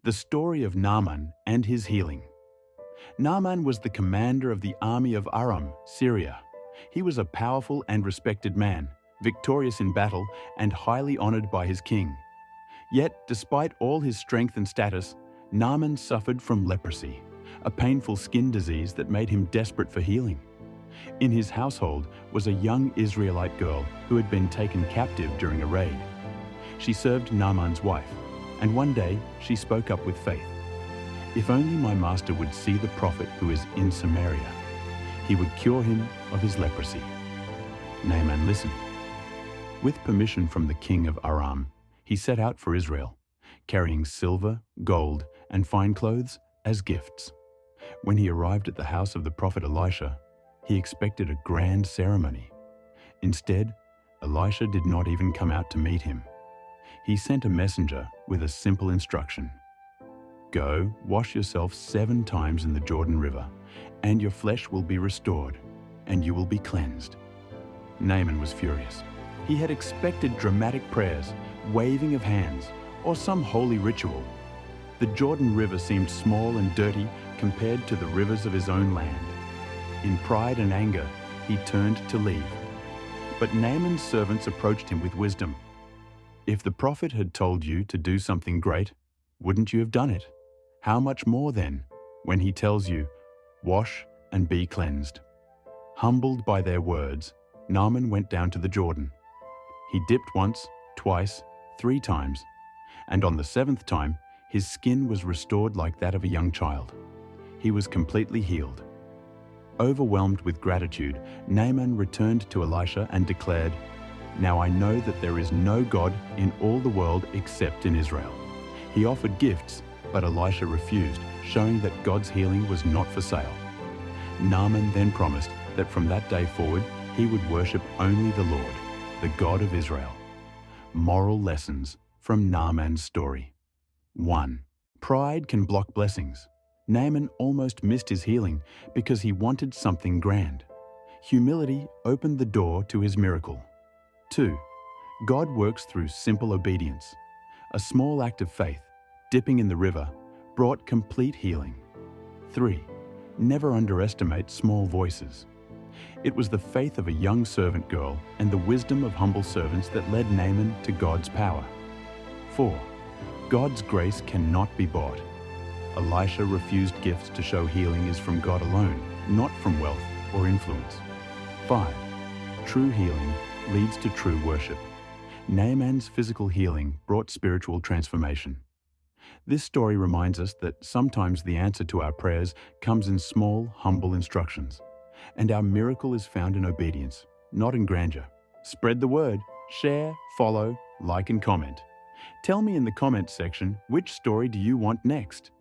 The story of Naaman and his healing. Naaman was the commander of the army of Aram, Syria. He was a powerful and respected man, victorious in battle and highly honored by his king. Yet, despite all his strength and status, Naaman suffered from leprosy, a painful skin disease that made him desperate for healing. In his household was a young Israelite girl who had been taken captive during a raid. She served Naaman's wife, and one day she spoke up with faith. "If only my master would see the prophet who is in Samaria, he would cure him of his leprosy." Naaman listened. With permission from the king of Aram, he set out for Israel, carrying silver, gold, and fine clothes as gifts. When he arrived at the house of the prophet Elisha, he expected a grand ceremony. Instead, Elisha did not even come out to meet him. He sent a messenger with a simple instruction: "Go, wash yourself 7 times in the Jordan River, and your flesh will be restored, and you will be cleansed." Naaman was furious. He had expected dramatic prayers, waving of hands, or some holy ritual. The Jordan River seemed small and dirty compared to the rivers of his own land. In pride and anger, he turned to leave. But Naaman's servants approached him with wisdom. "If the prophet had told you to do something great, wouldn't you have done it? How much more then, when he tells you, 'Wash and be cleansed'?" Humbled by their words, Naaman went down to the Jordan. He dipped once, twice, 3 times, and on the 7th time, his skin was restored like that of a young child. He was completely healed. Overwhelmed with gratitude, Naaman returned to Elisha and declared, "Now I know that there is no God in all the world except in Israel." He offered gifts, but Elisha refused, showing that God's healing was not for sale. Naaman then promised that from that day forward, he would worship only the Lord, the God of Israel. Moral lessons from Naaman's story. 1. Pride can block blessings. Naaman almost missed his healing because he wanted something grand. Humility opened the door to his miracle. 2. God works through simple obedience. A small act of faith, dipping in the river, brought complete healing. 3. Never underestimate small voices. It was the faith of a young servant girl and the wisdom of humble servants that led Naaman to God's power. 4. God's grace cannot be bought. Elisha refused gifts to show healing is from God alone, not from wealth or influence. 5. True healing leads to true worship. Naaman's physical healing brought spiritual transformation. This story reminds us that sometimes the answer to our prayers comes in small, humble instructions. And our miracle is found in obedience, not in grandeur. Spread the word, share, follow, like and comment. Tell me in the comments section which story do you want next?